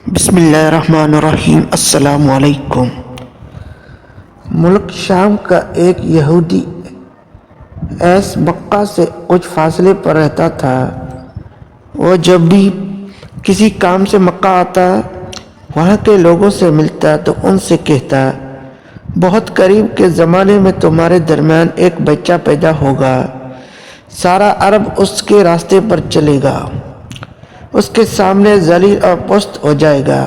بسم اللہ الرحمن الرحیم۔ السلام علیکم۔ ملک شام کا ایک یہودی ایس مکہ سے کچھ فاصلے پر رہتا تھا۔ وہ جب بھی کسی کام سے مکہ آتا، وہاں کے لوگوں سے ملتا تو ان سے کہتا، بہت قریب کے زمانے میں تمہارے درمیان ایک بچہ پیدا ہوگا، سارا عرب اس کے راستے پر چلے گا، اس کے سامنے ذلیل اور پست ہو جائے گا،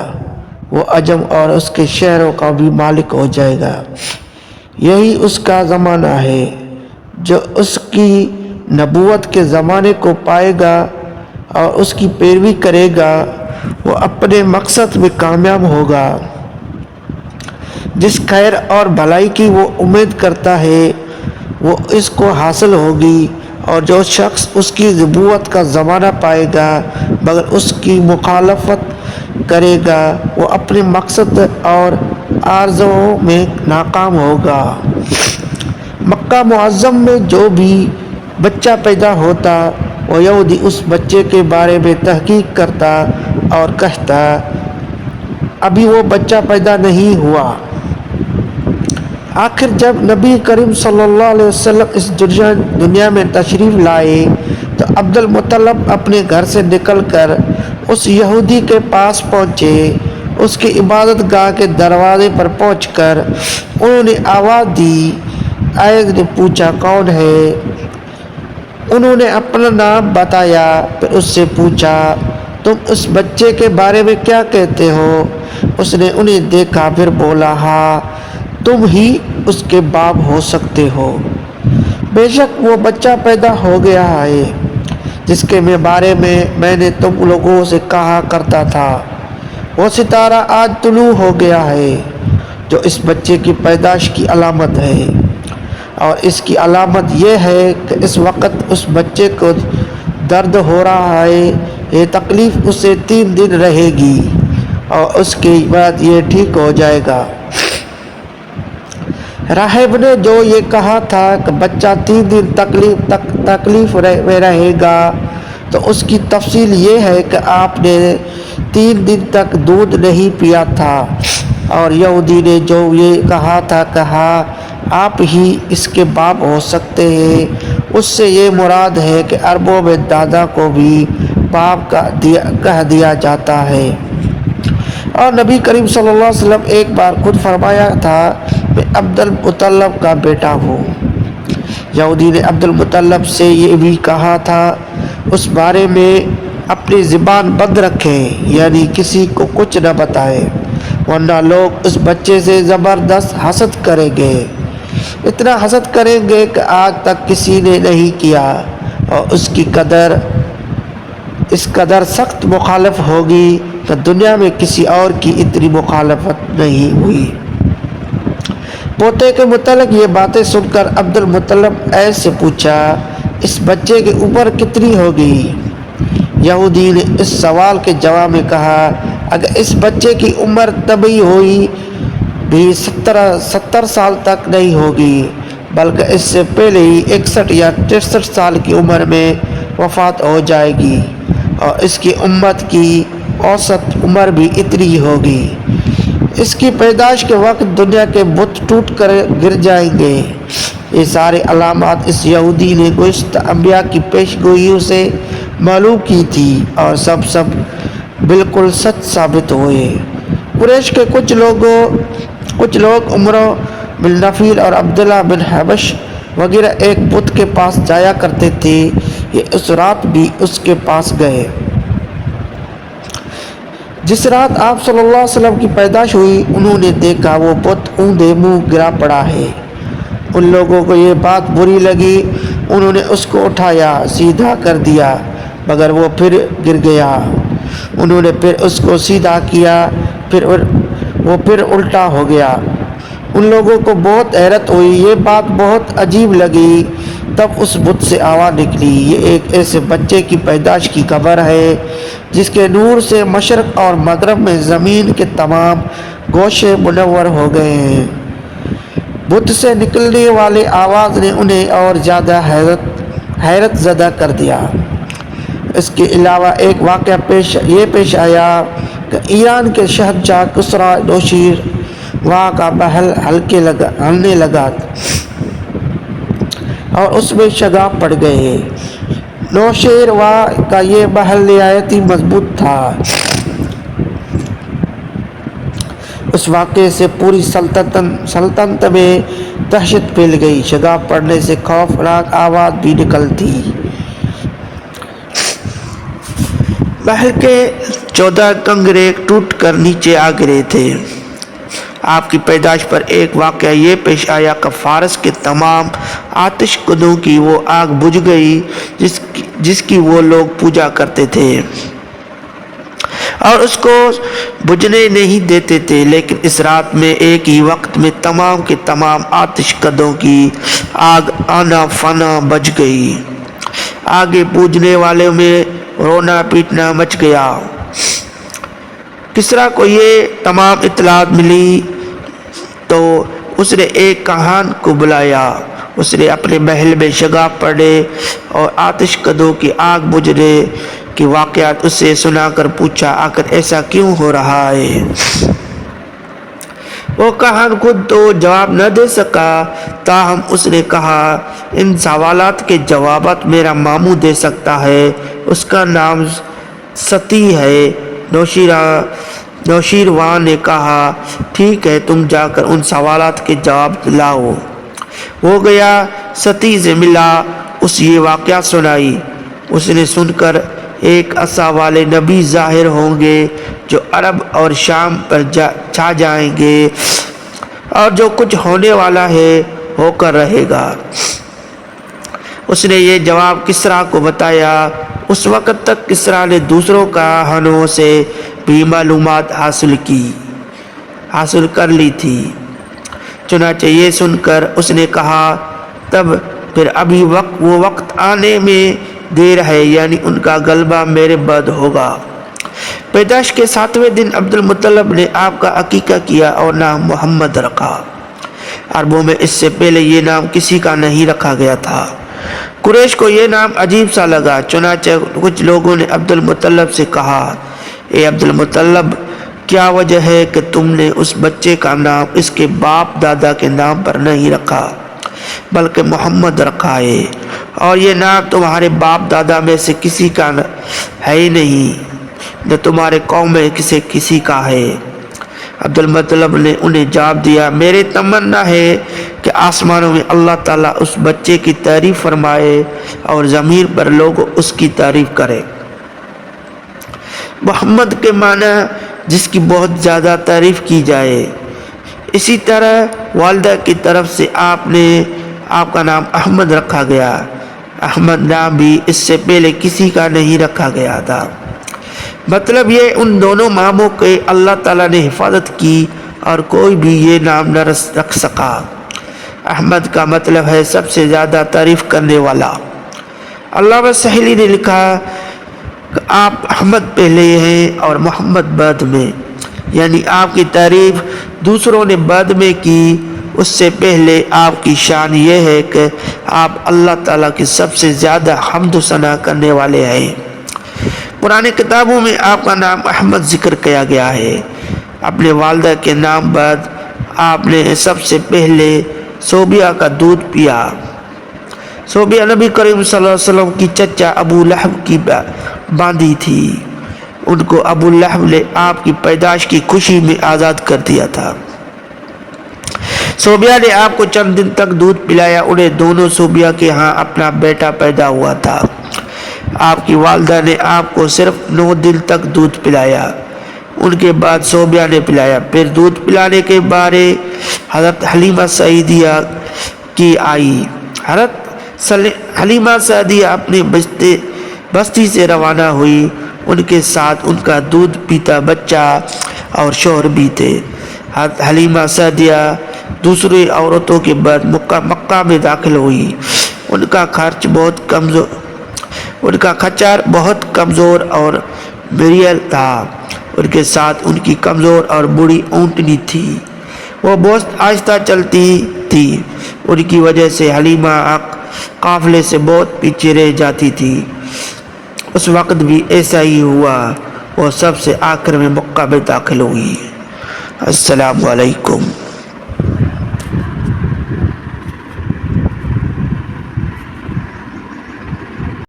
وہ عجم اور اس کے شہروں کا بھی مالک ہو جائے گا۔ یہی اس کا زمانہ ہے۔ جو اس کی نبوت کے زمانے کو پائے گا اور اس کی پیروی کرے گا، وہ اپنے مقصد میں کامیاب ہوگا۔ جس خیر اور بھلائی کی وہ امید کرتا ہے، وہ اس کو حاصل ہوگی، اور جو شخص اس کی نبوت کا زمانہ پائے گا مگر اس کی مخالفت کرے گا، وہ اپنے مقصد اور آرزوؤں میں ناکام ہوگا۔ مکہ معظم میں جو بھی بچہ پیدا ہوتا، وہ یہودی اس بچے کے بارے میں تحقیق کرتا اور کہتا، ابھی وہ بچہ پیدا نہیں ہوا۔ آخر جب نبی کریم صلی اللہ علیہ وسلم اس دنیا میں تشریف لائے تو عبد المطلب اپنے گھر سے نکل کر اس یہودی کے پاس پہنچے۔ اس کی عبادت گاہ کے دروازے پر پہنچ کر انہوں نے آواز دی۔ عائد نے پوچھا، کون ہے؟ انہوں نے اپنا نام بتایا۔ پھر اس سے پوچھا، تم اس بچے کے بارے میں کیا کہتے ہو؟ اس نے انہیں دیکھا، پھر بولا، ہاں، تم ہی اس کے باپ ہو سکتے ہو۔ بے شک وہ بچہ پیدا ہو گیا ہے جس کے بارے میں نے تم لوگوں سے کہا کرتا تھا۔ وہ ستارہ آج طلوع ہو گیا ہے جو اس بچے کی پیدائش کی علامت ہے، اور اس کی علامت یہ ہے کہ اس وقت اس بچے کو درد ہو رہا ہے۔ یہ تکلیف اسے 3 دن رہے گی اور اس کے بعد یہ ٹھیک ہو جائے گا۔ راہب نے جو یہ کہا تھا کہ بچہ 3 دن تکلیف میں رہے گا، تو اس کی تفصیل یہ ہے کہ آپ نے 3 دن تک دودھ نہیں پیا تھا، اور یہودی نے جو یہ کہا تھا کہ ہاں، آپ ہی اس کے باپ ہو سکتے ہیں، اس سے یہ مراد ہے کہ عربوں میں دادا کو بھی باپ کہہ دیا جاتا ہے۔ اور نبی کریم صلی اللہ علیہ وسلم ایک بار خود فرمایا تھا، میں عبد المطلب کا بیٹا ہوں۔ یہودی نے عبد المطلب سے یہ بھی کہا تھا، اس بارے میں اپنی زبان بند رکھیں، یعنی کسی کو کچھ نہ بتائیں، ورنہ لوگ اس بچے سے زبردست حسد کریں گے، اتنا حسد کریں گے کہ آج تک کسی نے نہیں کیا، اور اس قدر سخت مخالف ہوگی کہ دنیا میں کسی اور کی اتنی مخالفت نہیں ہوئی۔ پوتے کے متعلق یہ باتیں سن کر عبد المطلب ایس سے پوچھا، اس بچے کی عمر کتنی ہوگی؟ یہودی نے اس سوال کے جواب میں کہا، اگر اس بچے کی عمر طبی ہوئی بھی 70 سال تک نہیں ہوگی، بلکہ اس سے پہلے ہی 61 یا 63 سال کی عمر میں وفات ہو جائے گی، اور اس کی امت کی اوسط عمر بھی اتنی ہی ہوگی۔ اس کی پیدائش کے وقت دنیا کے بت ٹوٹ کر گر جائیں گے۔ یہ سارے علامات اس یہودی نے گزشتہ انبیاء کی پیش گوئیوں سے معلوم کی تھی، اور سب بالکل سچ ثابت ہوئے۔ قریش کے کچھ لوگ عمرو بن نفیل اور عبداللہ بن حبش وغیرہ ایک بت کے پاس جایا کرتے تھے، یہ اس رات بھی اس کے پاس گئے۔ جس رات آپ صلی اللہ علیہ وسلم کی پیدائش ہوئی، انہوں نے دیکھا وہ بت اوندے منہ گرا پڑا ہے۔ ان لوگوں کو یہ بات بری لگی، انہوں نے اس کو اٹھایا، سیدھا کر دیا، مگر وہ پھر گر گیا۔ انہوں نے پھر اس کو سیدھا کیا، وہ پھر الٹا ہو گیا۔ ان لوگوں کو بہت حیرت ہوئی، یہ بات بہت عجیب لگی۔ تب اس بت سے آواز نکلی، یہ ایک ایسے بچے کی پیدائش کی خبر ہے جس کے نور سے مشرق اور مغرب میں زمین کے تمام گوشے منور ہو گئے ہیں۔ بت سے نکلنے والے آواز نے انہیں اور زیادہ حیرت زدہ کر دیا۔ اس کے علاوہ ایک واقعہ پیش آیا کہ ایران کے شہنشاہ کسریٰ نوشیر وہاں کا محل ہلنے لگا اور اس میں شگاف پڑ گئے۔ نوشیر وہاں کا یہ محل نہایت ہی مضبوط تھا۔ اس واقعے سے پوری سلطنت میں دہشت پھیل گئی۔ شگاف پڑنے سے خوفناک آواز بھی نکلتی۔ محل کے 14 کنگرے ٹوٹ کر نیچے آ گرے تھے۔ آپ کی پیدائش پر ایک واقعہ یہ پیش آیا کہ فارس کے تمام آتش کدوں کی وہ آگ بجھ گئی جس کی وہ لوگ پوجا کرتے تھے اور اس کو بجھنے نہیں دیتے تھے، لیکن اس رات میں ایک ہی وقت میں تمام کے تمام آتش کدوں کی آگ آنا فانا بجھ گئی۔ آگے پوجنے والوں میں رونا پیٹنا مچ گیا۔ کسریٰ کو یہ تمام اطلاعات ملی تو اس نے ایک کاہن کو بلایا۔ اس نے اپنے محل میں شگاف پڑے اور آتش کدوں کی آگ بجھنے کے واقعات اس سے سنا کر پوچھا، آخر ایسا کیوں ہو رہا ہے؟ وہ کاہن خود تو جواب نہ دے سکا، تاہم اس نے کہا، ان سوالات کے جوابات میرا ماموں دے سکتا ہے، اس کا نام ستی ہے۔ نوشیروان نے کہا، ٹھیک ہے، تم جا کر ان سوالات کے جواب لاؤ۔ وہ گیا، ستی سے ملا، اس یہ واقعہ سنائی۔ اس نے سن کر ایک عصا والے نبی ظاہر ہوں گے جو عرب اور شام پر چھا جائیں گے اور جو کچھ ہونے والا ہے ہو کر رہے گا۔ اس نے یہ جواب کسریٰ کو بتایا۔ اس وقت تک کسریٰ نے دوسروں کاہنوں سے بھی معلومات حاصل کر لی تھی۔ چنانچہ یہ سن کر اس نے کہا، تب پھر ابھی وہ وقت آنے میں دیر ہے، یعنی ان کا غلبہ میرے بعد ہوگا۔ پیدائش کے 7ویں دن عبد المطلب نے آپ کا عقیقہ کیا اور نام محمد رکھا۔ عربوں میں اس سے پہلے یہ نام کسی کا نہیں رکھا گیا تھا۔ قریش کو یہ نام عجیب سا لگا، چنانچہ کچھ لوگوں نے عبد المطلب سے کہا، اے عبد المطلب، کیا وجہ ہے کہ تم نے اس بچے کا نام اس کے باپ دادا کے نام پر نہیں رکھا بلکہ محمد رکھا ہے، اور یہ نام تمہارے باپ دادا میں سے کسی کا ہے ہی نہیں، نہ تمہارے قوم میں کسی کا ہے؟ عبد المطلب نے انہیں جواب دیا، میری تمنا ہے کہ آسمانوں میں اللہ تعالیٰ اس بچے کی تعریف فرمائے اور زمین پر لوگ اس کی تعریف کرے۔ محمد کے معنی جس کی بہت زیادہ تعریف کی جائے۔ اسی طرح والدہ کی طرف سے آپ کا نام احمد رکھا گیا۔ احمد نام بھی اس سے پہلے کسی کا نہیں رکھا گیا تھا۔ مطلب یہ ان دونوں ناموں کے اللہ تعالیٰ نے حفاظت کی اور کوئی بھی یہ نام نہ رکھ سکا۔ احمد کا مطلب ہے سب سے زیادہ تعریف کرنے والا۔ علامہ سہیلی نے لکھا کہ آپ احمد پہلے ہیں اور محمد بعد میں، یعنی آپ کی تعریف دوسروں نے بعد میں کی، اس سے پہلے آپ کی شان یہ ہے کہ آپ اللہ تعالیٰ کی سب سے زیادہ حمد و ثنا کرنے والے ہیں۔ پرانے کتابوں میں آپ کا نام احمد ذکر کیا گیا ہے۔ اپنے والدہ کے نام بعد آپ نے سب سے پہلے صوبیہ کا دودھ پیا۔ صوبیہ نبی کریم صلی اللہ علیہ وسلم کی چچا ابو لہب کی باندھی تھی۔ ان کو ابو لہب نے آپ کی پیدائش کی خوشی میں آزاد کر دیا تھا۔ صوبیہ نے آپ کو چند دن تک دودھ پلایا۔ انہیں دونوں صوبیہ کے ہاں اپنا بیٹا پیدا ہوا تھا۔ آپ کی والدہ نے آپ کو صرف 9 دن تک دودھ پلایا۔ ان کے بعد صوبیہ نے پلایا۔ پھر دودھ پلانے کے بارے حضرت حلیمہ سعدیہ کی آئی۔ حضرت حلیمہ سعدیہ اپنی بستی سے روانہ ہوئی۔ ان کے ساتھ ان کا دودھ پیتا بچہ اور شوہر بھی تھے۔ حضرت حلیمہ سعدیہ دوسری عورتوں کے بعد مکہ میں داخل ہوئی۔ ان کا خچر بہت کمزور اور مریل تھا۔ ان کے ساتھ ان کی کمزور اور بوڑھی اونٹنی تھی۔ وہ بہت آہستہ چلتی تھی۔ ان کی وجہ سے حلیمہ قافلے سے بہت پیچھے رہ جاتی تھی۔ اس وقت بھی ایسا ہی ہوا۔ وہ سب سے آخر میں مکہ میں داخل ہوئی۔ السلام علیکم۔